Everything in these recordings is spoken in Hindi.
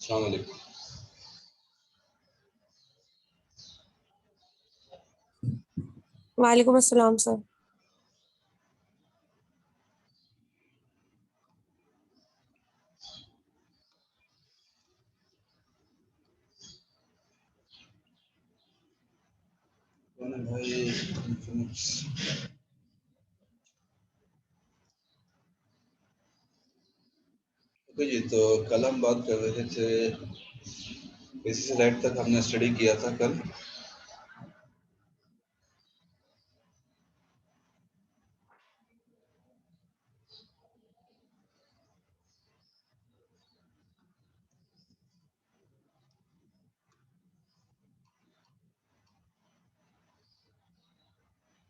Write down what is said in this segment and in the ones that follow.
अस्सलाम वालेकुम। वालेकुम अस्सलाम सर। कौन है भाई? ओके जी, तो कल हम बात कर रहे थे, इसी स्लाइड तक हमने स्टडी किया था कल।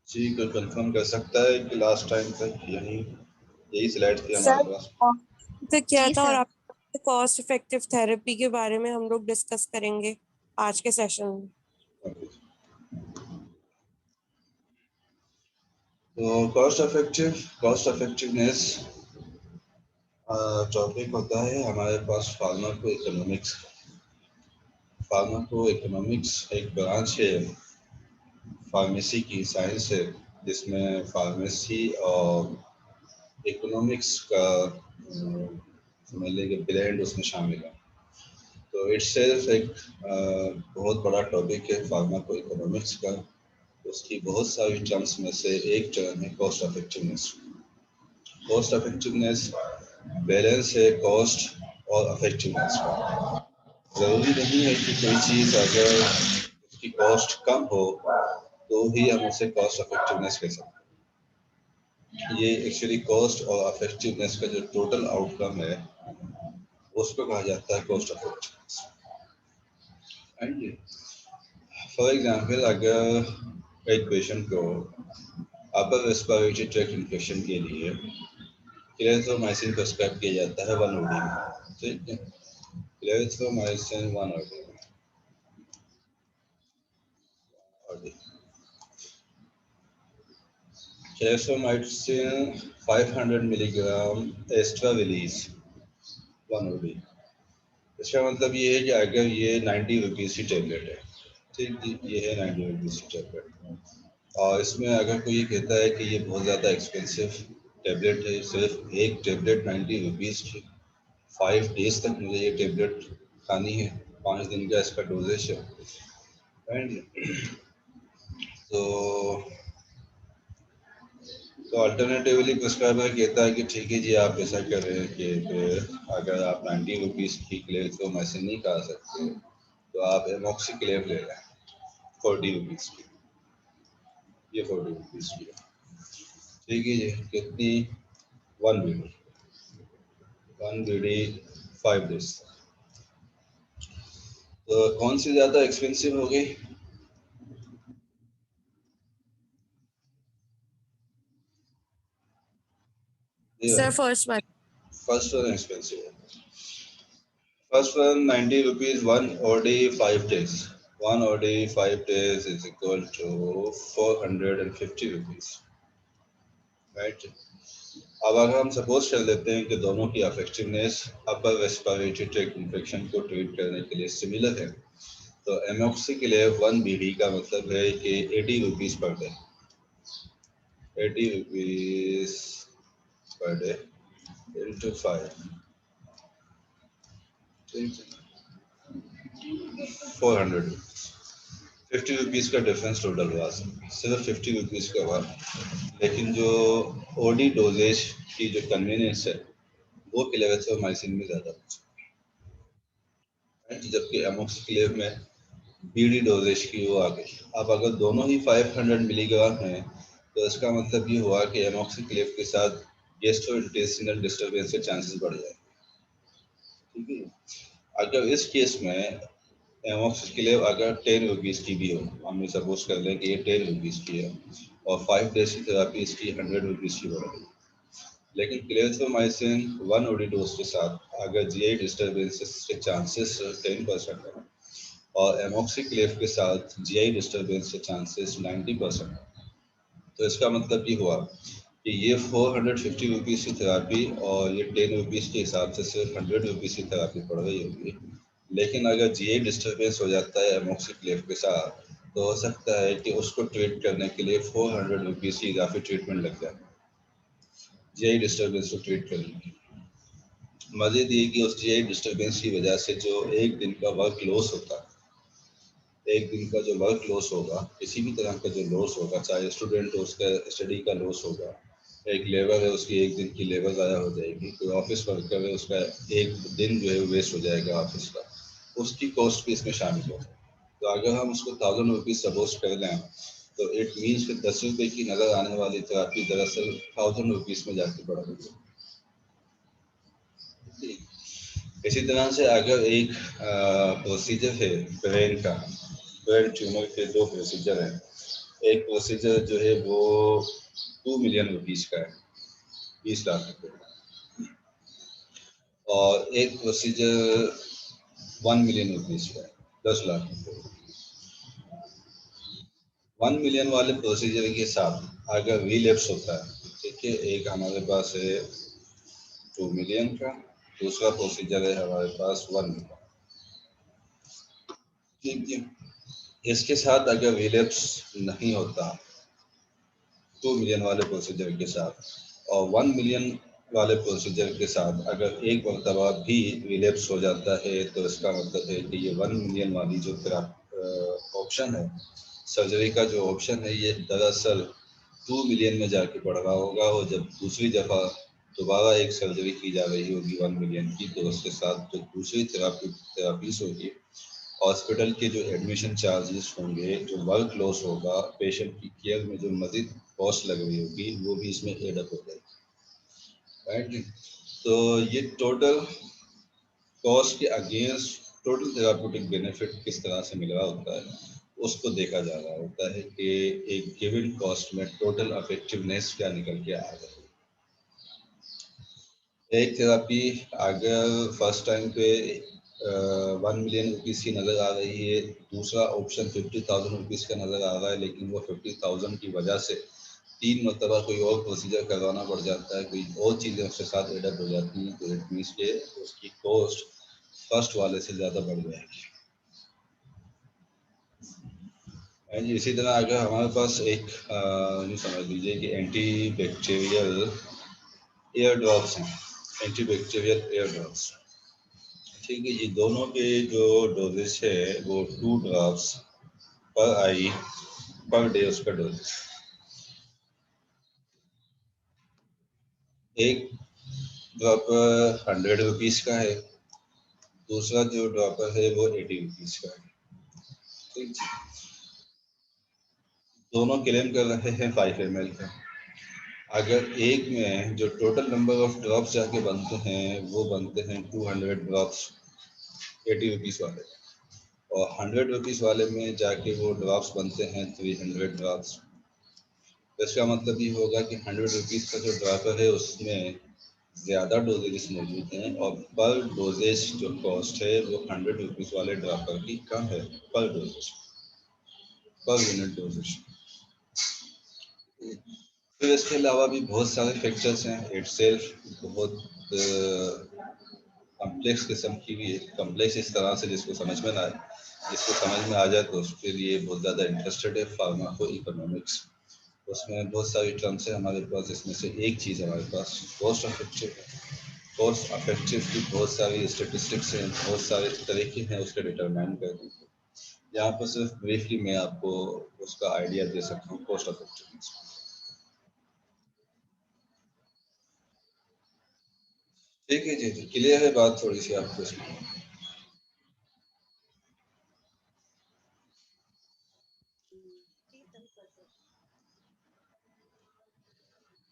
जी, कोई कंफर्म कर सकता है कि लास्ट टाइम तक यही स्लाइड थी सर हमारे पास? तो क्या जी था, और सर। आप कॉस्ट इफेक्टिव थेरेपी के बारे में हम लोग डिस्कस करेंगे आज के सेशन में। तो कॉस्ट इफेक्टिवनेस टॉपिक होता है हमारे पास फार्माको इकोनॉमिक्स एक ब्रांच है फार्मेसी की, साइंस है, जिसमें फार्मेसी और इकोनॉमिक्स का समझ लें कि ब्लेंड उसमें शामिल है। तो इट्सेल्फ एक बहुत बड़ा टॉपिक है फार्माको इकोनॉमिक्स का। उसकी बहुत सारी टर्म्स में से एक टर्म है cost effectiveness. Cost effectiveness balance है कॉस्ट और इफेक्टिवनेस का। ज़रूरी नहीं है कि कोई चीज़ अगर उसकी कॉस्ट कम हो तो ही हम उसे कॉस्ट इफेक्टिवनेस कह सकते हैं। ये एक्चुअली कॉस्ट और इफेक्टिवनेस का जो टोटल आउटकम है उसको कहा जाता है कॉस्ट इफेक्टिवनेस। फॉर एग्जाम्पल, अगर एक पेशेंट को अपर रेस्पिरेटरी ट्रैक्ट इन्फेक्शन के लिए क्लेरिथ्रोमाइसिन प्रिस्क्राइब किया जाता है 1 OD में, ठीक है? Clarithromycin 1 OD, clarithromycin 500 milligram extra release 1 OD। इसका मतलब ये है कि अगर ये 90 रुपीज़ की टेबलेट है, ठीक, ये है 90 रुपीज़ की टेबलेट, और इसमें अगर कोई ये कहता है कि ये बहुत ज़्यादा एक्सपेंसिव टेबलेट है, सिर्फ एक टेबलेट 90 रुपीज़ की, 5 डेज तक मुझे ये टेबलेट खानी है, 5 दिन का इसका डोजेज है, एंड तो अल्टरनेटिवली प्रिस्क्राइबर कहता है कि ठीक है जी, आप ऐसा कर रहे हैं कि अगर आप 90 रुपीज़ की क्लेरिथ्रोमाइसिन नहीं खा सकते तो आप एमॉक्सिक्लेव ले लें 40 रुपीज़ की। ये 40 रुपीज़ की है, ठीक है जी। कितनी? 1 बीडी 5 डेज। तो कौन सी ज़्यादा एक्सपेंसिव हो गई? Sir first one. First one expensive है। First one, 90 rupees, 1 OD, 5 days. 1 OD, 5 days is equal to 450 rupees. Right? अब अगर हम सपोज कर लेते हैं कि दोनों की effectiveness upper respiratory tract infection को ट्रीट करने के लिए सिमिलर है, तो एमॉक्सिक्लेव 1 BD का मतलब है कि 80 rupees per day, 80 rupees per day into 5, 400, 50 rupees का डिफरेंस टोटल हुआ, सिर्फ 50 रुपीज़ का हुआ। लेकिन जो ओडी डोजेज की जो कन्वीनियंस है वो क्लेरिथ्रोमाइसिन में ज़्यादा है, जबकि एमॉक्सिक्लेव में बीडी डोजेज की वो आ गई। अब अगर दोनों ही 500 मिलीग्राम हैं तो इसका मतलब ये हुआ कि एमॉक्सिक्लेव के साथ गैस्ट्रोइंटेस्टिनल डिस्टर्बेंस के चांसेस बढ़ जाए, ठीक है। अगर इस केस में एमॉक्सिक्लेव अगर 10 रुपीज़ की भी हो, हम सपोज कर लें कि ये 10 रुपीज़ की है और 5 डेज की थेरापी इसकी 100 रुपीज़ की बढ़ गई, लेकिन क्लेरिथ्रोमाइसिन 1 OD डोज के साथ अगर जीआई डिस्टर्बेंसेस के चांसेस 10% है और एमॉक्सिक्लेव के साथ जीआई डिस्टर्बेंस के चांसेस 90% है, तो इसका मतलब ये हुआ कि ये 450 रुपीज़ की थेरापी और ये 10 रुपीज़ के हिसाब से सिर्फ 100 रुपीज़ की थेरापी पड़ रही होगी। लेकिन अगर जीआई डिस्टर्बेंस हो जाता है एमोक्सिक्लेव के साथ, तो हो सकता है कि उसको ट्रीट करने के लिए 400 रुपीज़ की इजाफी ट्रीटमेंट लग जाए जीआई डिस्टर्बेंस को ट्रीट करने की। मज़ीद ये कि उस जीआई डिस्टर्बेंस की वजह से जो एक दिन का वर्क लॉस होता है, एक दिन का जो वर्क लॉस होगा, किसी भी तरह का जो लॉस होगा, चाहे स्टूडेंट हो उसका स्टडी का लॉस होगा, एक लेबर है उसकी एक दिन की लेबर ज़ाया हो जाएगी, कोई ऑफिस वर्कर है उसका एक दिन जो है वेस्ट हो जाएगा ऑफिस का, उसकी कॉस्ट भी इसमें शामिल होगा। तो अगर हम उसको 1000 रुपीज़ सपोज कर लें, तो इट मीन्स कि 10 रुपये की नज़र आने वाली थेरापी दरअसल 1000 रुपीज़ में जाके बढ़ रही है। इसी तरह से अगर एक प्रोसीजर है ब्रेन का, ब्रेन ट्यूमर के दो प्रोसीजर हैं। एक प्रोसीजर जो है वो 2 मिलियन रुपीज़ का है, 20 लाख रुपये, और एक प्रोसीजर 1 मिलियन रुपीज़ का है, 10 लाख रुपये। 1 मिलियन वाले प्रोसीजर के साथ अगर रिलैप्स होता है, ठीक है, एक हमारे पास है 2 मिलियन का, दूसरा प्रोसीजर है हमारे पास 1 मिलियन, ठीक है। इसके साथ अगर रिलैप्स नहीं होता 2 मिलियन वाले प्रोसीजर के साथ, और 1 मिलियन वाले प्रोसीजर के साथ अगर एक मरतबा भी रिलैप्स हो जाता है, तो इसका मतलब है कि ये 1 मिलियन वाली जो ऑप्शन है, सर्जरी का जो ऑप्शन है, ये दरअसल 2 मिलियन में जाके पड़ रहा होगा, और जब दूसरी दफ़ा दोबारा एक सर्जरी की जा रही होगी 1 मिलियन की, तो उसके साथ जो दूसरी थेरापीज होगी, हॉस्पिटल के जो एडमिशन चार्जेस होंगे, जो वर्क लॉस होगा, पेशेंट की केयर में जो मज़ीद कॉस्ट लग रही होगी, वो भी इसमें एड अप हो जाएगी, राइट। तो ये टोटल कॉस्ट के अगेंस्ट टोटल थेराप्यूटिक बेनिफिट किस तरह से मिल रहा होता है, उसको देखा जा रहा होता है कि एक गिवन कॉस्ट में टोटल इफेक्टिवनेस क्या निकल के आ रही है। एक थेरापी अगर फर्स्ट टाइम पे 1 मिलियन रुपीज़ की नज़र आ रही है, दूसरा ऑप्शन 50,000 रुपीज़ का नज़र आ रहा है, लेकिन वो 50,000 की वजह से 3 मरतबा कोई और प्रोसीजर करवाना पड़ जाता है, कोई और चीज़ें उसके साथ एडअप हो जाती हैं, तो इट मीन्स के उसकी कॉस्ट फर्स्ट वाले से ज़्यादा बढ़ जाएगी। एंड इसी तरह अगर हमारे पास एक यूँ समझ लीजिए कि एंटी बैक्टीरियल एयर ड्रॉप्स हैं, एंटी बैक्टीरियल एयर ड्रॉप्स, ठीक है, ये दोनों के जो डोजेज है वो 2 ड्रॉप्स पर आई पर डे उसका डोजेज। एक ड्रॉपर 100 रुपीज़ का है, दूसरा जो ड्रॉपर है वो 80 रुपीज़ का है, ठीक है। दोनों क्लेम कर रहे हैं 5 ml का। अगर एक में जो टोटल नंबर ऑफ ड्रॉप्स जाके बनते हैं, वो बनते हैं 200 ड्रॉप्स 80 रुपीज़ वाले, और 100 रुपीज़ वाले में जाके वो ड्रॉप्स बनते हैं 300 ड्रॉप्स। तो इसका मतलब ये होगा कि 100 रुपीज़ का जो ड्रॉपर है उसमें ज़्यादा डोजेज मौजूद हैं, और पर डोजेज जो कॉस्ट है वो 100 रुपीज़ वाले ड्रॉपर की कम है पर डोजेज, पर यूनिट डोजेज। फिर इसके अलावा भी बहुत सारे फैक्टर्स हैं, इट सेल्फ बहुत कम्प्लेक्स किस्म की भी है, कम्प्लेक्स इस तरह से जिसको समझ में ना आए, जिसको समझ में आ जाए तो उसके लिए बहुत ज़्यादा इंटरेस्टेड है फार्माको इकोनॉमिक्स। उसमें बहुत सारी टर्म्स है हमारे पास, जिसमें से एक चीज़ हमारे पास कॉस्ट इफेक्टिव है। कॉस्ट इफेक्टिव की बहुत सारी स्टेटिस्टिक्स हैं, बहुत सारे तरीके हैं उसके डिटरमाइन करने के। यहाँ पर सिर्फ ब्रीफली मैं आपको उसका आइडिया दे सकता हूँ कॉस्ट इफेक्टिवनेस। ठीक है जी, क्लियर है बात थोड़ी सी आपको इसमें?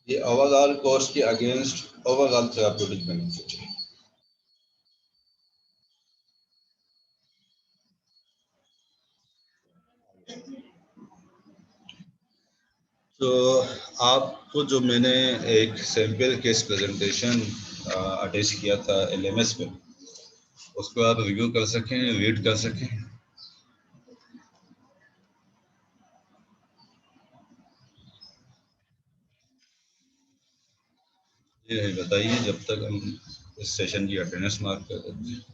ये ओवरऑल कॉस्ट के अगेंस्ट ओवरऑल थेराप्यूटिक बेनिफिट है। तो आपको जो मैंने एक सैम्पल केस प्रेजेंटेशन अटैच किया था एलएमएस पे, उसको आप रिव्यू कर सकें, रीड कर सकें। ये बताइए जब तक हम इस सेशन की अटेंडेंस मार्क कर देते हैं।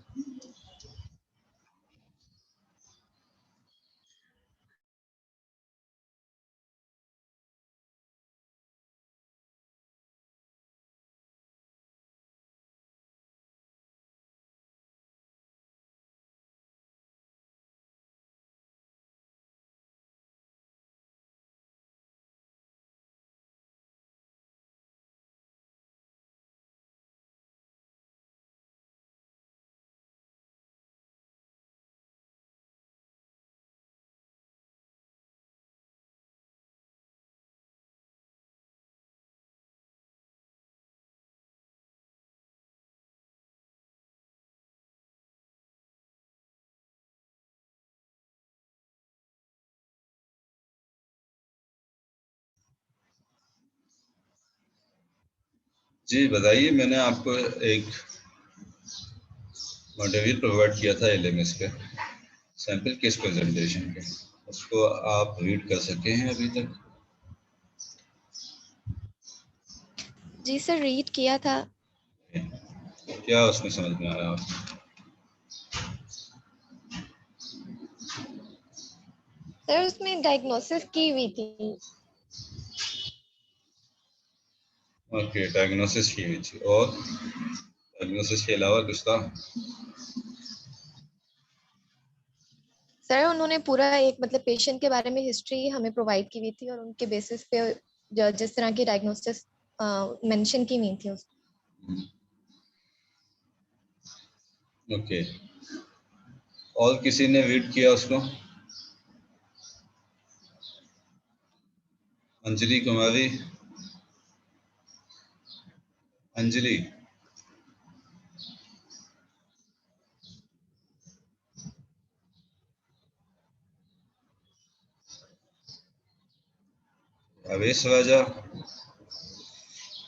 जी बताइए, मैंने आपको एक मटेरियल प्रोवाइड किया था एलएमएस के सैंपल केस प्रेजेंटेशन के, उसको आप रीड कर सके हैं अभी तक? जी सर, रीड किया था। क्या उसमें समझ में आया आपको? सर उसमें डायग्नोसिस की हुई थी। ओके, डायग्नोसिस की हुई थी, और डायग्नोसिस के अलावा कुछ था? सर उन्होंने पूरा एक मतलब पेशेंट के बारे में हिस्ट्री हमें प्रोवाइड की हुई थी और उनके बेसिस पे जिस तरह की डायग्नोसिस मेंशन की हुई थी ओके, और किसी ने रीड किया उसको? अंजलि कुमारी, अंजलि? अवेश राजा,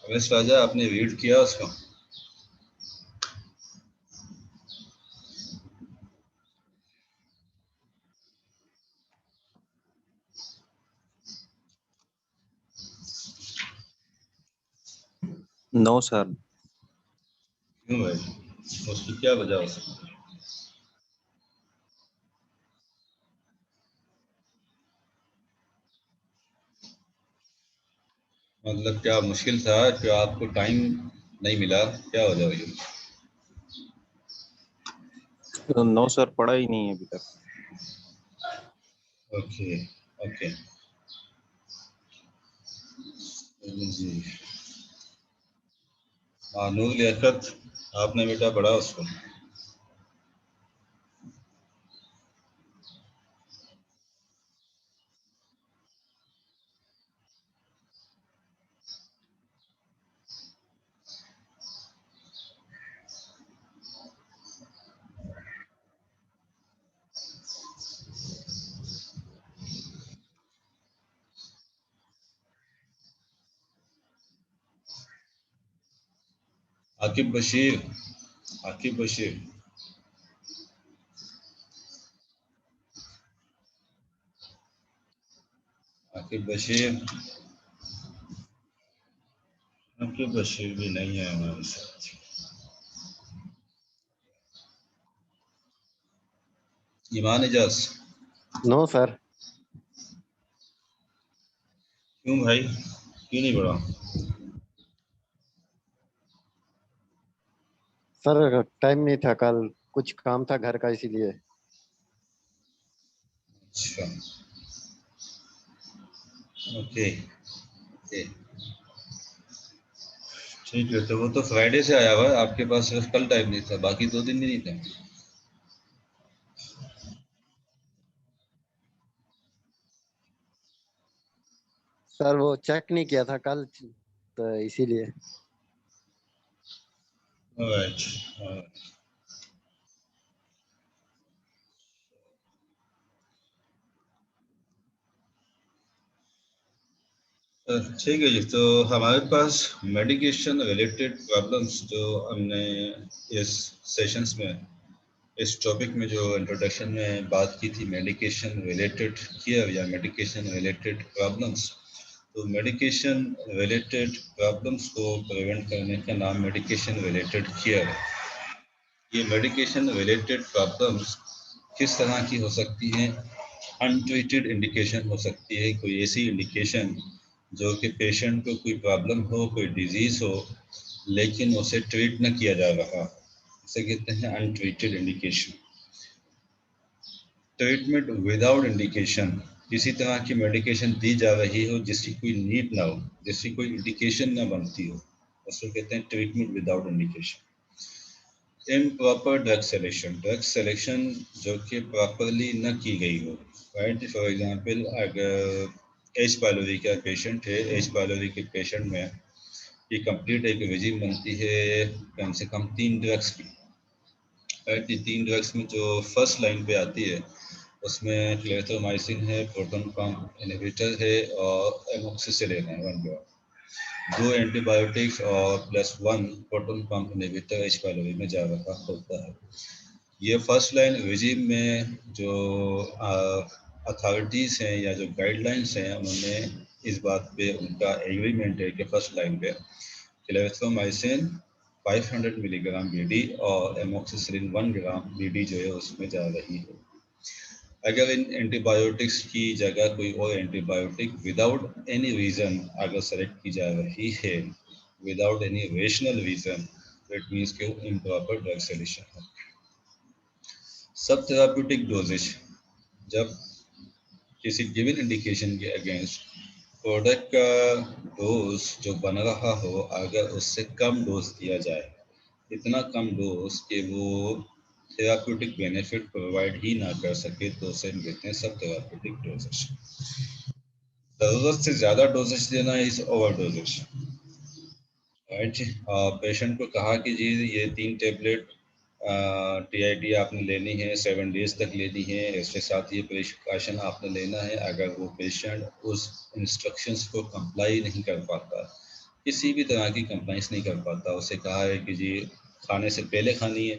अवेश राजा आपने रीड किया उसको? No sir. क्यों भाई, उसकी क्या वजह हो सकती है? मतलब क्या मुश्किल था, क्या आपको टाइम नहीं मिला, क्या वजह हुई? नो सर, पढ़ा ही नहीं है अभी तक। ओके ओके जी। नूर लियाकत, आपने बेटा पढ़ा उसको? आकिब बशीर, आकिब बशीर, आकिब बशीर, आकिब बशीर भी नहीं है हमारे साथ। ईमान इजाज? No sir. क्यों भाई, क्यों नहीं पढ़ा? सर टाइम नहीं था, कल कुछ काम था घर का, इसीलिए। अच्छा, ओके ओके, ठीक है। तो वो तो फ्राइडे से आया हुआ है आपके पास, सिर्फ कल टाइम नहीं था, बाकी 2 दिन भी नहीं था? सर वो चेक नहीं किया था कल, तो इसीलिए। राइट। ठीक है जी, तो हमारे पास मेडिकेशन रिलेटेड प्रॉब्लम्स जो हमने इस सेशंस में, इस टॉपिक में जो इंट्रोडक्शन में बात की थी, मेडिकेशन रिलेटेड केयर या मेडिकेशन रिलेटेड प्रॉब्लम्स, तो मेडिकेशन रिलेटेड प्रॉब्लम्स को प्रिवेंट करने का नाम मेडिकेशन रिलेटेड केयर है। ये मेडिकेशन रिलेटेड प्रॉब्लम्स किस तरह की हो सकती हैं? अनट्रीटेड इंडिकेशन हो सकती है, कोई ऐसी इंडिकेशन जो कि पेशेंट को कोई प्रॉब्लम हो, कोई डिजीज़ हो, लेकिन उसे ट्रीट न किया जा रहा, इसे कहते हैं untreated indication. Treatment without indication, किसी तरह की मेडिकेशन दी जा रही हो जिसकी कोई नीड ना हो, जिसकी कोई इंडिकेशन ना बनती हो, उसको कहते हैं treatment without indication. Improper drug selection जो कि प्रॉपरली न की गई हो, राइट। फॉर एग्जांपल, अगर एच पायलोरी का पेशेंट है, एच पायलोरी के पेशेंट में ये कंप्लीट एक रेजिम बनती है कम से कम 3 ड्रग्स की, राइट। ये 3 ड्रग्स में जो फर्स्ट लाइन पे आती है उसमें क्लेथोमाइसिन है, प्रोटॉन पंप इनहिबिटर है और एमोक्सिसिलिन है 1 ड्रग। 2 एंटीबायोटिक्स और +1 proton pump inhibitor H pylori में जा रहा होता है। ये फर्स्ट लाइन रेजिम में जो अथॉरिटीज़ हैं या जो गाइडलाइंस हैं, उन्होंने इस बात पे उनका एग्रीमेंट है कि फर्स्ट लाइन पे क्लेथोमाइसिन 500 मिलीग्राम बीडी और एमोक्सिसिलिन 1 ग्राम बीडी जो है उसमें जा रही है। अगर इन एंटीबायोटिक्स की जगह कोई और एंटीबायोटिक विदाउट एनी रीज़न अगर सेलेक्ट की जा रही है, without any rational reason, it means कि इम्प्रॉपर ड्रग सिलेक्शन है। सब थेराप्यूटिक डोजेज, जब किसी गिवन इंडिकेशन के अगेंस्ट प्रोडक्ट का डोज जो बन रहा हो, अगर उससे कम डोज दिया जाए, इतना कम डोज कि वो थेराप्यूटिक बेनिफिट प्रोवाइड ही ना कर सके, तो उसे हम कहते हैं सब थेराप्यूटिक डोजेज। ज़रूरत से ज़्यादा डोजेज देना is overdoses, right. Patient को कहा कि जी ये 3 टेबलेट TID आपने लेनी है, 7 डेज तक लेनी है, इसके साथ ये प्रिकॉशन आपने लेना है। अगर वो पेशेंट उस इंस्ट्रक्शंस को कंप्लाई नहीं कर पाता, किसी भी तरह की कंप्लाइंस नहीं कर पाता, उसे कहा है कि जी खाने से पहले खानी है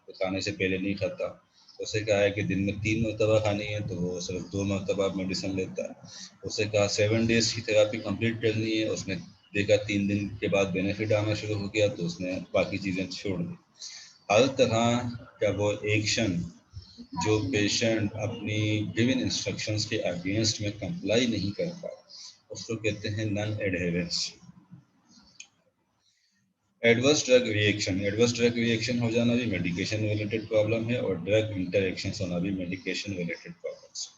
तो खाने से पहले नहीं खाता, उसे कहा है कि दिन में 3 मरतबा खानी है तो वो सिर्फ 2 मरतबा मेडिसिन लेता है। उसे कहा 7 डेज की थेरापी कंप्लीट करनी है, उसने देखा 3 दिन के बाद बेनिफिट आना शुरू हो गया तो उसने बाकी चीज़ें छोड़ दी। हर तरह का वो एक्शन जो पेशेंट अपनी गिवन इंस्ट्रक्शंस के अगेंस्ट में कंप्लाई नहीं कर पाए, उसको कहते हैं non adherence. Adverse drug reaction हो जाना भी मेडिकेशन रिलेटेड प्रॉब्लम है, और ड्रग इंटरैक्शंस होना भी मेडिकेशन रिलेटेड प्रॉब्लम्स।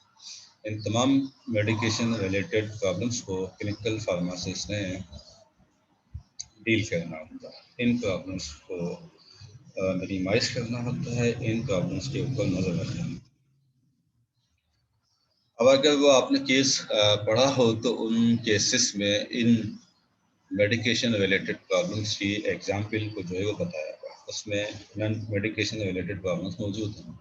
इन तमाम मेडिकेशन रिलेटेड प्रॉब्लम्स को क्लिनिकल फार्मासिस्ट ने डील करना होता है, इन प्रॉब्लम्स को मिनिमाइज करना होता है, इन प्रॉब्लम्स के ऊपर नजर रखना है। अब अगर वो आपने केस पढ़ा हो तो उन केसेस में इन मेडिकेशन रिलेटेड प्रॉब्लम्स की एग्जाम्पल को जो है वो बताया हुआ, उसमें नॉन मेडिकेशन रिलेटेड प्रॉब्लम्स मौजूद हैं।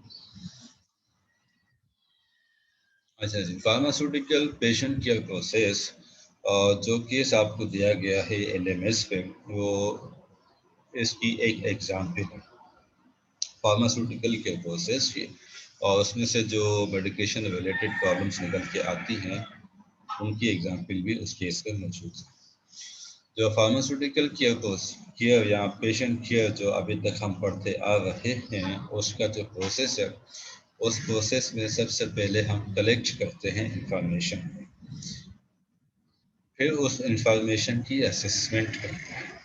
अच्छा जी, फार्मास्यूटिकल पेशेंट केयर प्रोसेस, जो केस आपको दिया गया है LMS पे, वो इसकी एक एग्जाम्पल है फार्मास्यूटिकल केयर प्रोसेस की, और उसमें से जो मेडिकेशन रिलेटेड प्रॉब्लम्स निकल के आती हैं उनकी एग्जाम्पल भी उस केस में मौजूद है। जो फार्मास्यूटिकल केयर या पेशेंट केयर जो अभी तक हम पढ़ते आ रहे हैं, उसका जो प्रोसेस है, उस प्रोसेस में सबसे पहले हम कलेक्ट करते हैं इंफॉर्मेशन, फिर उस इंफॉर्मेशन की असेसमेंट करते हैं।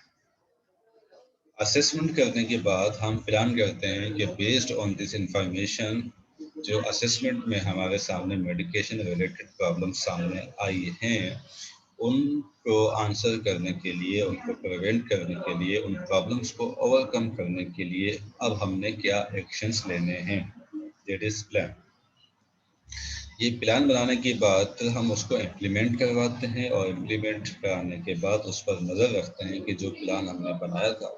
असेसमेंट करने के बाद हम प्लान करते हैं कि बेस्ड ऑन दिस इंफॉर्मेशन, जो असेसमेंट में हमारे सामने मेडिकेशन रिलेटेड प्रॉब्लम सामने आई हैं, उनको आंसर करने के लिए, उनको प्रिवेंट करने के लिए, उन प्रॉब्लम्स को ओवरकम करने के लिए अब हमने क्या एक्शंस लेने हैं, दैट इज प्लान। ये प्लान बनाने के बाद फिर हम उसको इम्प्लीमेंट करवाते हैं, और इम्प्लीमेंट कराने के बाद उस पर नज़र रखते हैं कि जो प्लान हमने बनाया था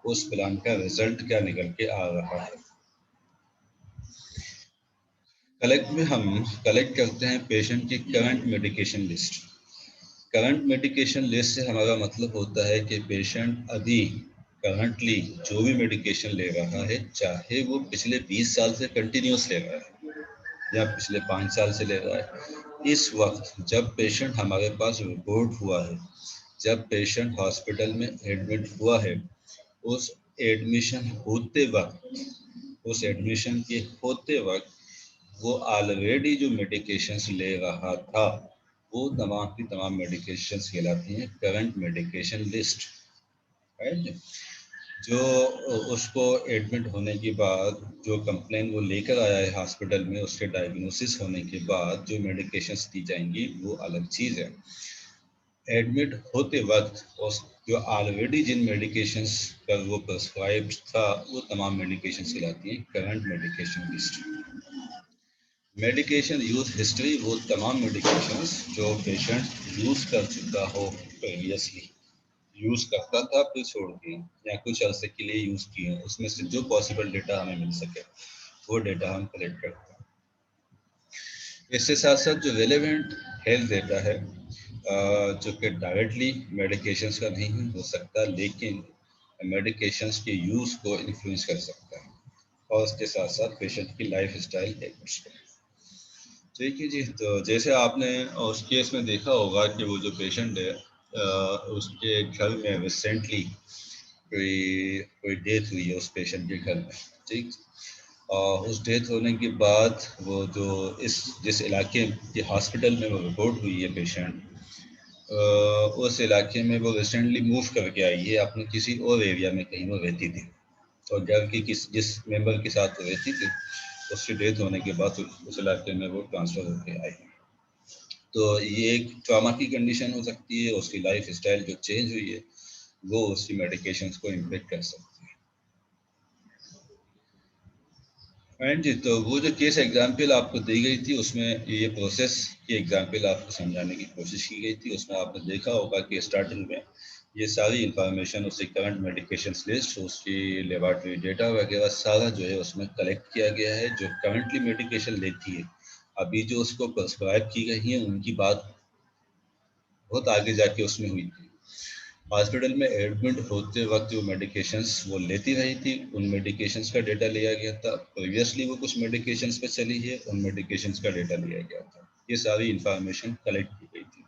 उस प्लान का रिजल्ट क्या निकल के आ रहा है। हम कलेक्ट करते हैं पेशेंट की current medication list. Current medication list से हमारा मतलब होता है कि पेशेंट अभी करंटली जो भी मेडिकेशन ले रहा है, चाहे वो पिछले 20 साल से कंटिन्यूस ले रहा है या पिछले 5 साल से ले रहा है, इस वक्त जब पेशेंट हमारे पास रिपोर्ट हुआ है, जब पेशेंट हॉस्पिटल में एडमिट हुआ है, उस एडमिशन होते वक्त वो ऑलरेडी जो मेडिकेशंस ले रहा था, वो तमाम की तमाम मेडिकेशंस कहलाती हैं करंट मेडिकेशन लिस्ट, राइट। जो उसको एडमिट होने के बाद जो कंप्लेन वो लेकर आया है हॉस्पिटल में, उसके डायग्नोसिस होने के बाद जो मेडिकेशंस दी जाएंगी वो अलग चीज़ है। एडमिट होते वक्त उस जो ऑलरेडी जिन मेडिकेशंस पर वो प्रिस्क्राइब्ड था, वो तमाम मेडिकेशंस कहलाती हैं current medication list. Medication use history वो तमाम मेडिकेशंस जो पेशेंट यूज़ कर चुका हो, प्रीवियसली यूज़ करता था फिर छोड़ दिए या कुछ अरसे के लिए यूज़ किए, उसमें से जो पॉसिबल डेटा हमें मिल सके वो डेटा हम कलेक्ट करते हैं। इसके साथ साथ जो रेलेवेंट हेल्थ डेटा है, जो कि डायरेक्टली मेडिकेशंस का नहीं हो सकता, लेकिन मेडिकेशंस के यूज़ को इन्फ्लुएंस कर सकता है, और उसके साथ साथ पेशेंट की लाइफ स्टाइल है। ठीक है जी। तो जैसे आपने उस केस में देखा होगा कि वो जो पेशेंट है, उसके घर में रिसेंटली कोई डेथ हुई है उस पेशेंट के घर में, ठीक। और उस डेथ होने के बाद वो जो जिस इलाके के हॉस्पिटल में वो रिपोर्ट हुई है पेशेंट, उस इलाके में वो रिसेंटली मूव करके आई है, अपने किसी और एरिया में कहीं वो रहती थी, और घर की जिस मेंबर के साथ वो रहती थी, उसकी डेथ होने के बाद उस इलाके में वो ट्रांसफ़र होकर आई। तो ये एक ट्रॉमा की कंडीशन हो सकती है, उसकी लाइफ स्टाइल जो चेंज हुई है वो उसकी मेडिकेशंस को इम्पेक्ट कर सकती है। एंड जी, तो वो जो केस एग्जाम्पल आपको दी गई थी, उसमें ये प्रोसेस की एग्जाम्पल आपको समझाने की कोशिश की गई थी। उसमें आपने देखा होगा कि स्टार्टिंग में ये सारी इंफॉर्मेशन, उसकी करंट मेडिकेशंस लिस्ट, उसकी लेबॉरेटरी डेटा वगैरह सारा जो है उसमें कलेक्ट किया गया है। जो करंटली मेडिकेशन लेती है, अभी जो उसको प्रिस्क्राइब की गई है, उनकी बात बहुत आगे जाके उसमें हुई थी। हॉस्पिटल में एडमिट होते वक्त जो मेडिकेशंस वो लेती रही थी, उन मेडिकेशंस का डेटा लिया गया था। प्रीवियसली वो कुछ मेडिकेशंस पे चली है, उन मेडिकेशंस का डेटा लिया गया था। ये सारी इंफॉर्मेशन कलेक्ट की गई थी।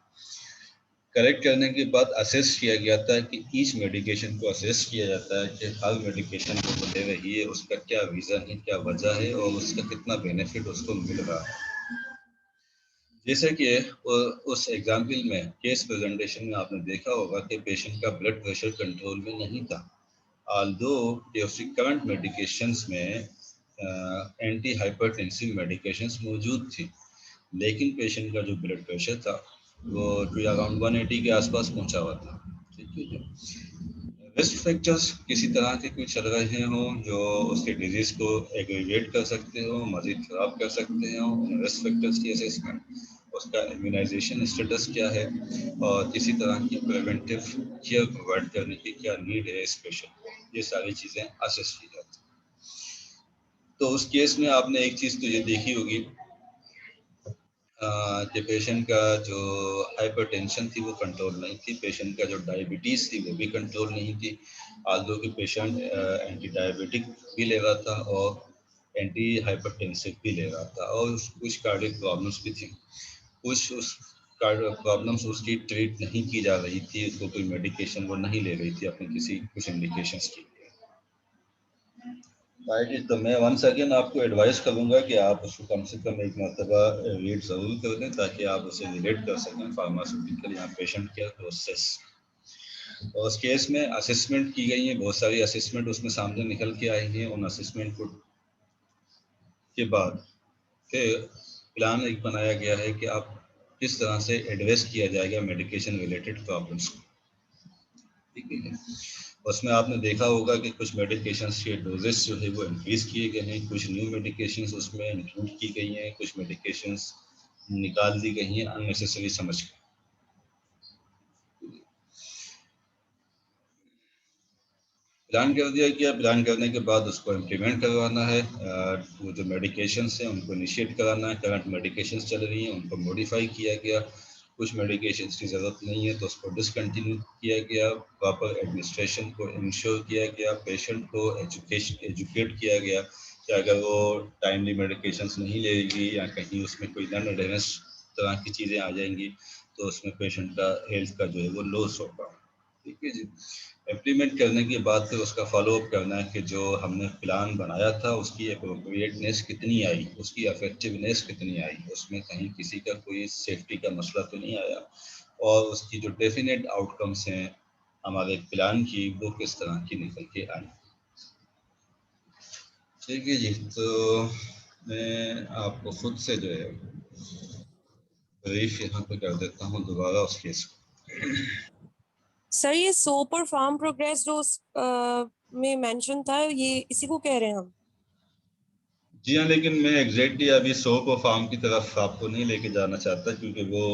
कलेक्ट करने के बाद असेस किया गया था कि ईच मेडिकेशन को असेस किया जाता है कि हर मेडिकेशन जो वो ले रही है उसका क्या रीज़न है, क्या वजह है, और उसका कितना बेनिफिट उसको मिल रहा है। जैसे कि उस एग्जाम्पल में केस प्रेजेंटेशन में आपने देखा होगा कि पेशेंट का ब्लड प्रेशर कंट्रोल में नहीं था, ऑल्दो कि उसकी करंट मेडिकेशंस में एंटी हाइपरटेंसिव मेडिकेशंस मौजूद थी, लेकिन पेशेंट का जो ब्लड प्रेशर था वो अराउंड 180 के आसपास पहुंचा हुआ था। ठीक है। रिस्क फैक्टर्स किसी तरह के कोई चल रहे हों जो उसके डिजीज़ को एग्रीवेट कर सकते हो, मज़ीद ख़राब कर सकते हो, उन रिस्क फैक्टर्स की असेसमेंट, उसका इम्यूनाइजेशन स्टेटस क्या है, और किसी तरह की प्रिवेंटिव केयर प्रोवाइड करने की क्या नीड है स्पेशल, ये सारी चीज़ें असेस की जाती हैं। तो उस केस में आपने एक चीज़ तो ये देखी होगी कि पेशेंट का जो हाइपरटेंशन थी वो कंट्रोल नहीं थी, पेशेंट का जो डायबिटीज़ थी वो भी कंट्रोल नहीं थी, आल्दो कि पेशेंट एंटी डायबिटिक भी ले रहा था और एंटी हाइपरटेंसिव भी ले रहा था, और कुछ कार्डियक प्रॉब्लम्स भी थी। कुछ उस प्रॉब्लम्स उसकी ट्रीट नहीं की जा रही थी, उसको कोई मेडिकेशन वो नहीं ले रही थी अपने कुछ इंडिकेशंस की। राइट। तो मैं वंस अगेन आपको एडवाइस करूंगा कि आप उसको कम से कम एक मरतबा रीड ज़रूर कर दें, ताकि आप उसे रिलेट कर सकें फार्मास्यूटिकल या पेशेंट केयर प्रोसेस। और उस केस में असेसमेंट की गई है, बहुत सारी असेसमेंट उसमें सामने निकल के आई हैं। उन असेसमेंट को के बाद फिर प्लान एक बनाया गया है कि आप किस तरह से एड्रेस किया जाएगा मेडिकेशन रिलेटेड प्रॉब्लम्स को। ठीक है। उसमें आपने देखा होगा कि कुछ मेडिकेशंस के डोजेस जो है वो इंक्रीज किए गए हैं, कुछ न्यू मेडिकेशंस उसमें इंक्लूड की गई हैं, कुछ मेडिकेशंस निकाल दी गई हैं अननेसेसरी समझ के। प्लान कर दिया गया, प्लान करने के बाद उसको इम्प्लीमेंट करवाना है। वो जो मेडिकेशंस हैं उनको इनिशिएट कराना है। करंट मेडिकेशंस चल रही हैं उनको मॉडिफाई किया गया, कुछ मेडिकेशंस की ज़रूरत नहीं है तो उसको डिसकंटिन्यू किया गया। प्रॉपर एडमिनिस्ट्रेशन को इंश्योर किया गया, पेशेंट को एजुकेट किया गया कि अगर वो टाइमली मेडिकेशंस नहीं लेगी या कहीं उसमें कोई नॉन एडहेरेंस तरह की चीज़ें आ जाएंगी तो उसमें पेशेंट का हेल्थ का जो है वो लॉस होगा। ठीक है जी। इम्प्लीमेंट करने के बाद फिर उसका फॉलोअप करना है कि जो हमने प्लान बनाया था उसकी अप्रोप्रिएटनेस कितनी आई, उसकी इफेक्टिवनेस कितनी आई, उसमें कहीं किसी का कोई सेफ्टी का मसला तो नहीं आया, और उसकी जो डेफिनेट आउटकम्स हैं हमारे प्लान की वो किस तरह की निकल के आई। ठीक है जी। तो मैं आपको खुद से जो है ब्रीफ यहाँ पे कर देता हूँ दोबारा उस केस को। सर ये सोप और फार्म प्रोग्रेस जो में मेंशन था, ये इसी को कह रहे हैं हम? जी हाँ, लेकिन मैं एग्जैक्टली अभी सोप और फार्म की तरफ आपको नहीं लेके जाना चाहता, क्योंकि वो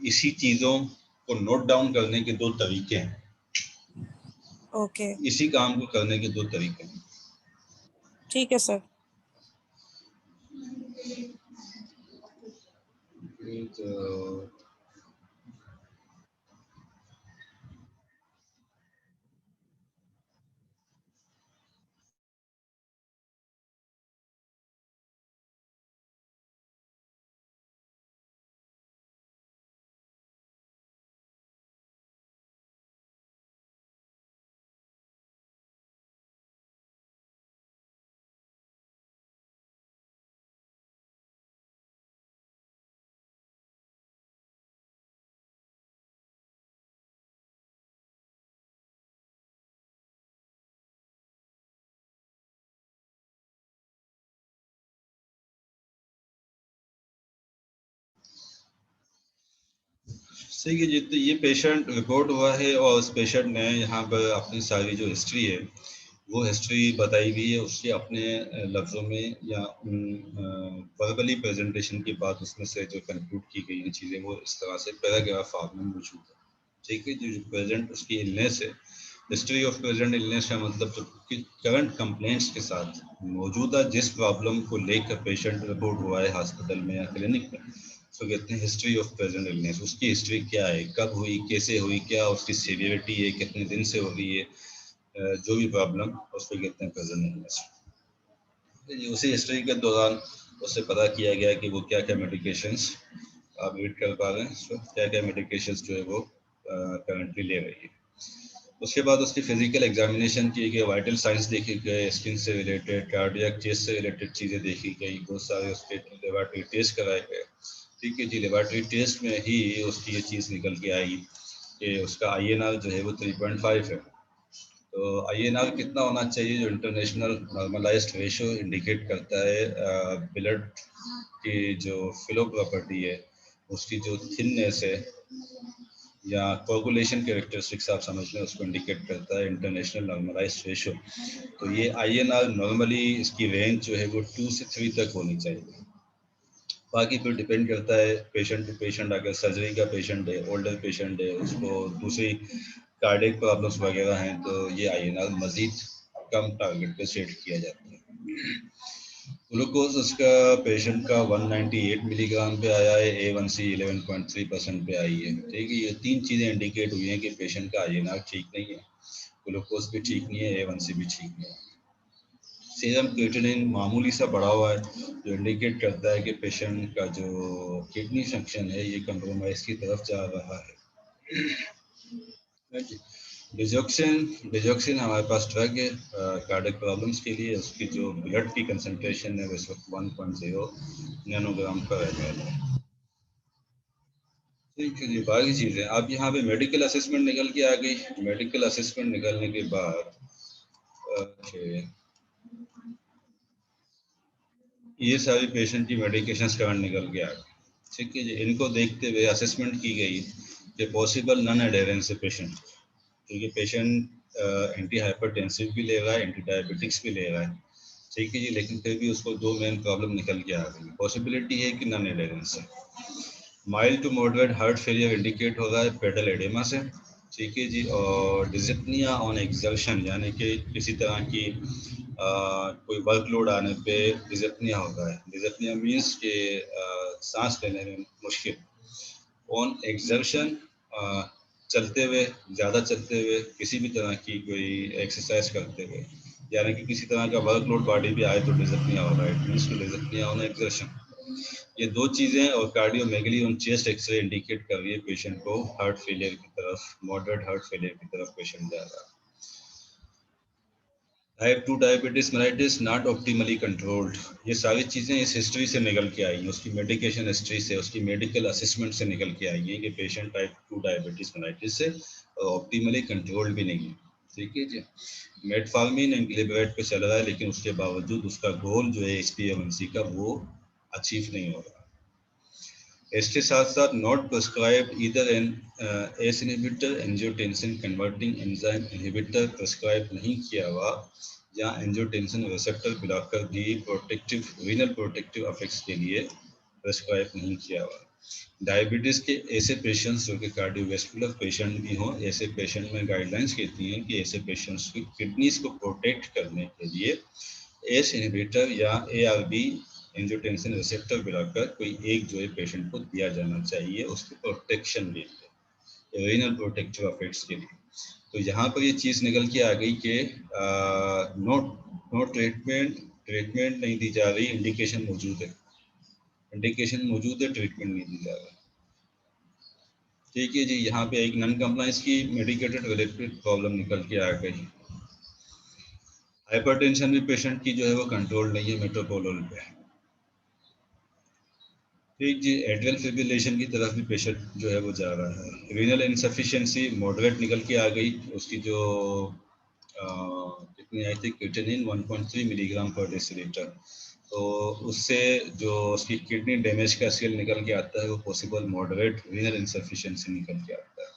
इसी चीज़ों को नोट डाउन करने के दो तरीके हैं, ओके, इसी काम को करने के दो तरीके हैं। ठीक है सर। तो सही है जी। तो ये पेशेंट रिपोर्ट हुआ है और उस पेशेंट ने यहाँ पर अपनी सारी जो हिस्ट्री है वो हिस्ट्री बताई हुई है, उसके अपने लफ्ज़ों में या वर्बली प्रेजेंटेशन के बाद उसमें से जो कंक्लूड की गई हैं चीज़ें वो इस तरह से पैराग्राफ फॉर्म में मौजूद है। ठीक है। जो प्रेजेंट उसकी इलनेस है, हिस्ट्री ऑफ प्रेजेंट इलनेस का मतलब जो करंट कंप्लेंट्स के साथ मौजूदा जिस प्रॉब्लम को लेकर पेशेंट रिपोर्ट हुआ है हॉस्पिटल में या क्लिनिक में, उसको कहते हैं हिस्ट्री ऑफ प्रेजेंट इलनेस। उसकी हिस्ट्री क्या है, कब हुई, कैसे हुई, क्या उसकी सीवियरिटी है, कितने दिन से हो रही है, जो भी प्रॉब्लम उसको कहते हैं प्रेजेंट इलनेस। उसी हिस्ट्री के दौरान उससे पता किया गया कि वो क्या क्या मेडिकेशंस आप रीड कर पा रहे हैं, क्या क्या मेडिकेशंस जो है वो करंटली ले रही है। उसके बाद उसकी फिजिकल एग्जामिनेशन की गई, वाइटल साइंस देखी गए, स्किन से रिलेटेड, कार्डियक, चेस्ट से रिलेटेड चीज़ें देखी गई, बहुत सारे उसके लेबॉर्ट्री टेस्ट कराए गए। ठीक है जी। लेबॉर्ट्री टेस्ट में ही उसकी ये चीज़ निकल के आई कि उसका INR जो है वो 3.5 है। तो INR कितना होना चाहिए, जो इंटरनेशनल नॉर्मलाइज्ड रेशियो इंडिकेट करता है ब्लड की जो फिलो प्रॉपर्टी है, उसकी जो थिननेस है या कोगुलेशन कैरेक्टरिस्टिक्स आप समझ लें, उसको इंडिकेट करता है इंटरनेशनल नॉर्मलाइज्ड रेशियो। तो ये INR नॉर्मली इसकी रेंज जो है वो 2 से 3 तक होनी चाहिए। बाकी फिर डिपेंड करता है पेशेंट टू पेशेंट। अगर सर्जरी का पेशेंट है, ओल्डर पेशेंट है, उसको दूसरी कार्डियक प्रॉब्लम्स वगैरह हैं, तो ये INR मजीद कम टारगेट पे सेट किया जाता है। ग्लूकोज उसका पेशेंट का 198 मिलीग्राम पे आया है, A1C 11.3% पे आई है। ठीक है। ये तीन चीज़ें इंडिकेट हुई हैं कि पेशेंट का INR ठीक नहीं है, ग्लूकोज भी ठीक नहीं है, A1C भी ठीक नहीं है। सीरम क्रिएटिनिन मामूली सा बढ़ा हुआ है, जो इंडिकेट करता है कि पेशेंट का जो किडनी फंक्शन है ये कंप्रोमाइज की तरफ जा रहा है। डिजोक्सिन हमारे पास ड्रग है कार्डियक प्रॉब्लम्स के लिए। उसकी जो ब्लड की कंसंट्रेशन है वो इस वक्त 1.0 नैनोग्राम पर है। ठीक है जी। बाकी चीज़ें अब यहाँ पे मेडिकल असेसमेंट निकल के आ गई। मेडिकल असेसमेंट निकलने के बाद ये सारी पेशेंट की मेडिकेशंस करंट निकल के आ गई। ठीक है जी। इनको देखते हुए असेसमेंट की गई कि पॉसिबल नॉन एडेरेंस है पेशेंट, क्योंकि पेशेंट एंटी हाइपरटेंसिव भी ले रहा है, एंटी डायबिटिक्स भी ले रहा है। ठीक है जी। लेकिन फिर भी उसको दो मेन प्रॉब्लम निकल के आ गई। पॉसिबिलिटी है कि नॉन एडेरेंस है। Mild to moderate heart failure indicate हो रहा है पेडल एडेमा से। ठीक है जी। और डिजिप्निया ऑन एक्सर्शन, यानी कि किसी तरह की कोई वर्कलोड आने पे डिजिप्निया होता है। डिजिप्निया मीन्स के सांस लेने में मुश्किल। ऑन एक्सर्शन, चलते हुए, ज़्यादा चलते हुए, किसी भी तरह की कोई एक्सरसाइज करते हुए, यानी कि किसी तरह का वर्कलोड बॉडी भी आए तो डिजिप्निया हो रहा है। It means to dyspnoea on exertion. ये दो चीज़ें और cardiomegaly on chest X ray indicate कर रही है पेशेंट को हार्ट फेलियर की तरफ, मॉडरेट हार्ट फेलियर की तरफ पेशेंट जा रहा है। Type 2 diabetes mellitus not optimally controlled, ये सारी चीज़ें इस हिस्ट्री से निकल के आई हैं, उसकी मेडिकेशन हिस्ट्री से, उसकी मेडिकल असेसमेंट से निकल के आई हैं कि पेशेंट टाइप 2 डायबिटीज मेलाइटिस से ऑप्टिमली कंट्रोल्ड भी नहीं है। ठीक है जी, मेटफॉर्मिन एंड ग्लिबरेट पे चल रहा है, लेकिन उसके बावजूद उसका गोल जो है HbA1c का वो अचीव नहीं हो रहा। इसके साथ साथ not prescribe either N S inhibitor angiotensin converting enzyme inhibitor prescribe नहीं किया हुआ, या एंजियोटेंसिन रिसेप्टर ब्लॉकर भी प्रोटेक्टिव रीनल प्रोटेक्टिव इफेक्ट्स के लिए प्रिस्क्राइब नहीं किया हुआ। डायबिटीज के ऐसे पेशेंट्स जो कि कार्डियोवैस्कुलर पेशेंट भी हों, ऐसे पेशेंट में गाइडलाइंस कहती हैं कि ऐसे पेशेंट्स की किडनीज को प्रोटेक्ट करने के लिए एस इनहिबिटर या ARB एंजियोटेंसिन रिसेप्टर ब्लॉकर कोई एक जो है पेशेंट को दिया जाना चाहिए उसके प्रोटेक्शन के लिए, रीनल प्रोटेक्टिव इफेक्ट्स के लिए। तो यहाँ पर ये चीज़ निकल के आ गई कि नो ट्रीटमेंट नहीं दी जा रही, इंडिकेशन मौजूद है, ट्रीटमेंट नहीं दी जा रही। ठीक है जी, यहाँ पे एक नॉन कंप्लायंस की मेडिकेटेड रिलेटेड प्रॉब्लम निकल के आ गई। हाइपरटेंशन भी पेशेंट की जो है वो कंट्रोल नहीं है मेट्रोपोलल पे। ठीक जी, एट्रियल फिब्रिलेशन की तरफ भी पेशेंट जो है वो जा रहा है। रीनल इनसफिशिएंसी मॉडरेट निकल के आ गई, उसकी जो कितनी आई थी क्रिएटिनिन 1.3 मिलीग्राम पर डेसीलीटर, तो उससे जो उसकी किडनी डैमेज का स्केल निकल के आता है वो पॉसिबल मॉडरेट रीनल इनसफिशिएंसी निकल के आता है।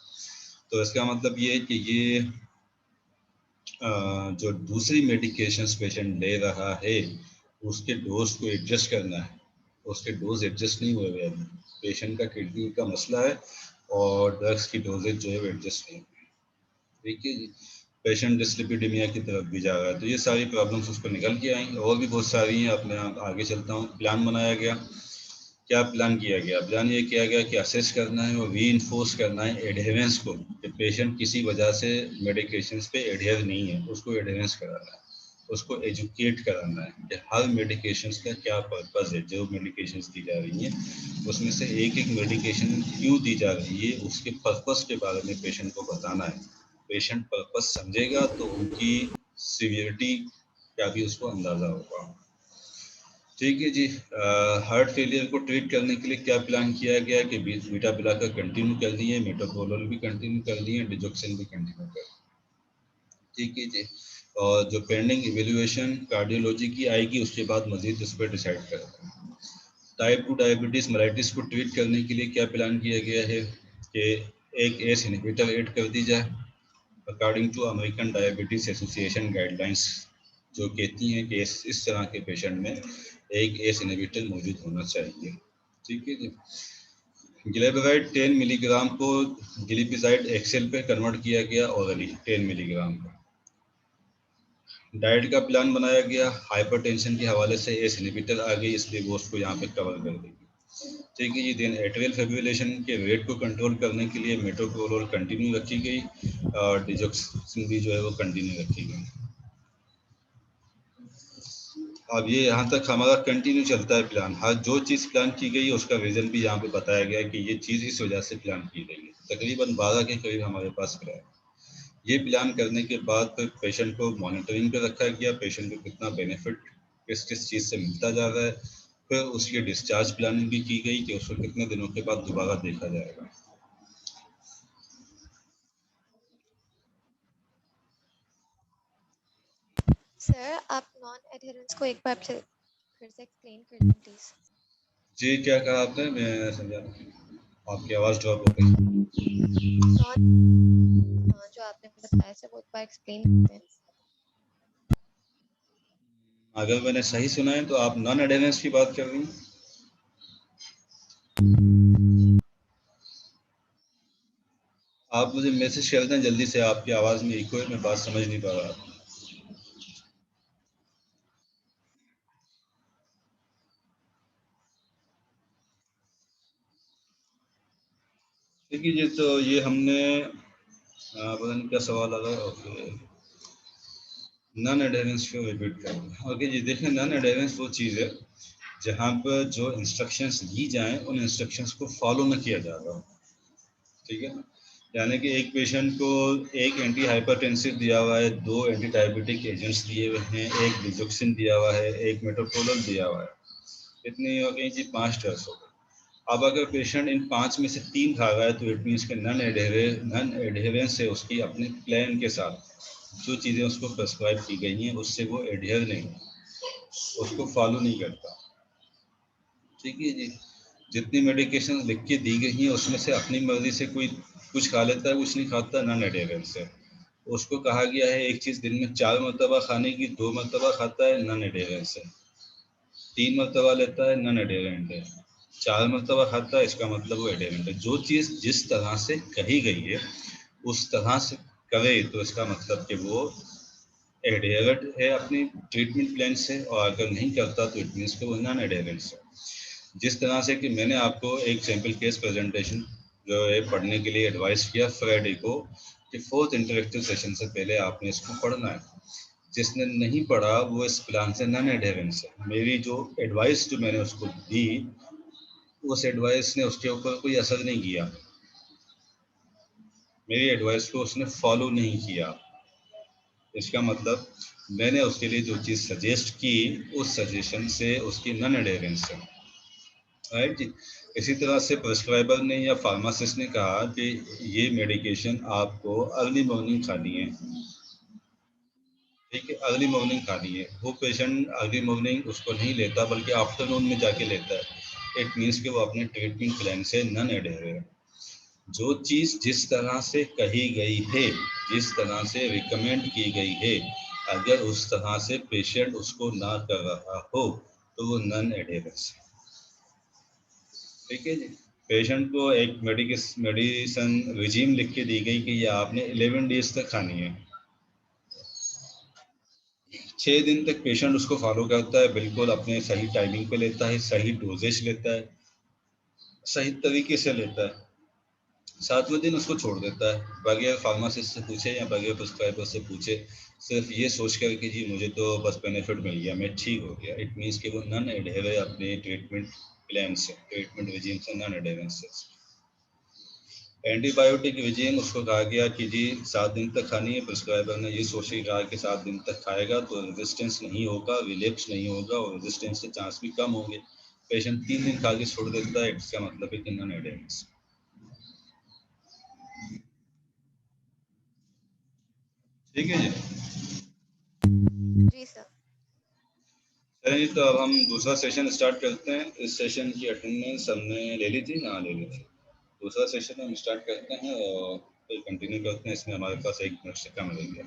तो इसका मतलब ये है कि ये जो दूसरी मेडिकेशंस पेशेंट ले रहा है उसके डोज को एडजस्ट करना है, उसके डोज एडजस्ट नहीं हुए हुए अभी, पेशेंट का किडनी का मसला है और ड्रग्स की डोजेज जो है वो एडजस्ट नहीं हुई। ठीक है जी, पेशेंट डिस्लिपिडेमिया की तरफ भी जा रहा है। तो ये सारी प्रॉब्लम्स उस पर निकल के आई, और भी बहुत सारी हैं। अपने आगे चलता हूँ। प्लान बनाया गया, क्या प्लान किया गया? प्लान ये किया गया कि असेस करना है और रीइंफोर्स करना है एडहेरेंस को, कि पेशेंट किसी वजह से मेडिकेशंस पे एडहेर नहीं है, उसको एडहेरेंस कराना है, उसको एजुकेट कराना है कि हर मेडिकेशंस का क्या पर्पस है। जो मेडिकेशंस दी जा रही हैं उसमें से एक एक मेडिकेशन क्यों दी जा रही है उसके पर्पस के बारे में पेशेंट को बताना है। पेशेंट पर्पस समझेगा तो उनकी सीवियरिटी का भी उसको अंदाज़ा होगा। ठीक है जी, हार्ट फेलियर को ट्रीट करने के लिए क्या प्लान किया गया कि बीटा ब्लॉकर कंटिन्यू कर दिए, मेटोप्रोलोल भी कंटिन्यू कर दिए, डिजोक्सिन भी कंटिन्यू कर दिए। ठीक है जी, और जो पेंडिंग इवेल्युएशन कार्डियोलॉजी की आएगी उसके बाद मजीद इस पर डिसाइड करेंगे। टाइप 2 डायबिटीज़ मेलाइटिस को ट्रीट करने के लिए क्या प्लान किया गया है कि एक एस इनहिबिटर ऐड कर दी जाए according to American Diabetes Association guidelines, जो कहती हैं कि इस तरह के पेशेंट में एक एस इनहिबिटर मौजूद होना चाहिए। ठीक है जी, ग्लिबराइड 10 मिलीग्राम को ग्लिपिजाइड एक्सेल पे कन्वर्ट किया गया ऑरली 10 मिलीग्राम का। डाइट का प्लान बनाया गया, हाइपरटेंशन के हवाले से एस इनहिबिटर आ गई, इसलिए वो उसको यहाँ पे कवर कर देगी। ठीक है जी, देन एट्रियल फिब्रिलेशन के रेट को कंट्रोल करने के लिए मेटोप्रोलोल कंटिन्यू रखी गई और डिजोक्सिन भी जो है वो कंटिन्यू रखी गई। अब ये यहाँ तक हमारा कंटिन्यू चलता है प्लान। हर जो चीज़ प्लान की गई है उसका रीज़न भी यहाँ पे बताया गया कि ये चीज़ इस वजह से प्लान की गई है। तकरीबन 12 के करीब हमारे पास प्लान। ये प्लान करने के बाद फिर पेशेंट को मॉनिटरिंग पे रखा गया, पेशेंट को कितना बेनिफिट किस किस चीज़ से मिलता जा रहा है। फिर उसकी डिस्चार्ज प्लानिंग भी की गई कि उसको कितने दिनों के बाद दोबारा देखा जाएगा। सर आप नॉन एडहेरेंस को एक बार फिर से एक्सप्लेन कर दें प्लीज। जी, क्या कहा आपने? मैं समझा, आपकी आवाज़ ड्रॉप हो गई। जो आपने बताया सर वो एक बार एक्सप्लेन करते हैं। अगर मैंने सही सुना है तो आप नॉन एडहेरेंस की बात कर रही हैं। आप मुझे मैसेज कर दें जल्दी से, आपकी आवाज़ में इको है, मैं बात समझ नहीं पा रहा। ठीक है जी, तो ये हमने पता नहीं क्या सवाल आ रहा है। ओके, नॉन एडहेरेंस को रिपीट करें। ओके जी, देखें, नॉन एडहेरेंस वो चीज़ है जहाँ पर जो इंस्ट्रक्शंस दी जाएं उन इंस्ट्रक्शंस को फॉलो न किया जा रहा हो, ठीक है ना। यानी कि एक पेशेंट को एक एंटी हाइपरटेंसिव दिया हुआ है, 2 एंटी डायबिटिक एजेंट्स दिए हुए हैं, एक डिजोक्सिन दिया हुआ है, एक मेटोप्रोलोल दिया हुआ है, इतनी हो गई जी 5 ड्रग्स हो गए। अब अगर पेशेंट इन 5 में से 3 खा रहा है तो इट मीन्स के नन एडहेरेंस है उसकी अपने प्लान के साथ। जो चीज़ें उसको प्रेस्क्राइब की गई हैं उससे वो एडहेयर नहीं, उसको फॉलो नहीं करता, ठीक है जी। जितनी मेडिकेशन लिख के दी गई हैं उसमें से अपनी मर्जी से कोई कुछ खा लेता है, कुछ नहीं खाता, नन एडहेरेंस है। उसको कहा गया है एक चीज़ दिन में 4 मरतबा खाने की, 2 मरतबा खाता है, नन एडहेरेंस है। 3 मरतबा लेता है, नन एडहेरेंट है। 4 मरतबा खाता है, इसका मतलब वो एडहेरेंट है। जो चीज़ जिस तरह से कही गई है उस तरह से करे तो इसका मतलब कि वो एडहेरेंट है अपनी ट्रीटमेंट प्लान से, और अगर नहीं करता तो इट मीन्स कि वो नॉन एडहेरेंस है। जिस तरह से कि मैंने आपको एक सैम्पल केस प्रेजेंटेशन जो है पढ़ने के लिए एडवाइस किया फ्राइडे को कि 4th इंटरेक्टिव सेशन से पहले आपने इसको पढ़ना है। जिसने नहीं पढ़ा वो इस प्लान से नॉन एडहेरेंस है। मेरी जो एडवाइस जो मैंने उसको दी उस एडवाइस ने उसके ऊपर कोई असर नहीं किया, मेरी एडवाइस को उसने फॉलो नहीं किया। इसका मतलब मैंने उसके लिए जो चीज़ सजेस्ट की उस सजेशन से उसकी नॉन एडहेरेंस है, राइट जी। इसी तरह से प्रिस्क्राइबर ने या फार्मासिस्ट ने कहा कि ये मेडिकेशन आपको अर्ली मॉर्निंग खानी है, ठीक है, अर्ली मॉर्निंग खानी है। वो पेशेंट अर्ली मॉर्निंग उसको नहीं लेता बल्कि आफ्टरनून में जाके लेता है, इट मीन्स कि वो अपने ट्रीटमेंट प्लान से नॉन एडहेयर है। जो चीज़ जिस तरह से कही गई है, जिस तरह से रिकमेंड की गई है, अगर उस तरह से पेशेंट उसको ना कर रहा हो तो वो नॉन एडहेरेंस है, ठीक है जी। पेशेंट को एक मेडिसिन रिजीम लिख के दी गई कि ये आपने 11 डेज तक खानी है। 6 दिन तक पेशेंट उसको फॉलो करता है, बिल्कुल अपने सही टाइमिंग पे लेता है, सही डोजेज लेता है, सही तरीके से लेता है। 7वें दिन उसको छोड़ देता है बगैर फार्मासिस्ट से पूछे या बगैर प्रिस्क्राइबर से पूछे, सिर्फ ये सोच कर कि जी मुझे तो बस बेनिफिट मिल गया, मैं ठीक हो गया। इट मीन्स कि वो नॉन एडहेयर है अपने ट्रीटमेंट प्लान से, ट्रीटमेंट रिजीम से नॉन एडहेरेंस से। एंटीबायोटिक रिजीम उसको कहा गया कि जी 7 दिन तक खानी है, प्रिस्क्राइबर ने ये सोच के कहा कि 7 दिन तक खाएगा तो रेजिस्टेंस नहीं होगा, रिलैप्स नहीं होगा और रेजिस्टेंस के चांस भी कम होंगे। पेशेंट 3 दिन खा के छोड़ देता है, इसका मतलब है कि नॉन एडहेरेंस, ठीक है जी। जी सर। चलिए तो अब हम दूसरा सेशन स्टार्ट करते हैं। इस सेशन की अटेंडेंस हमने ले ली थी, हाँ ले ली थी। दूसरा सेशन हम स्टार्ट करते हैं और फिर कंटिन्यू करते हैं। इसमें हमारे पास 1 मिनट से कम रह गया।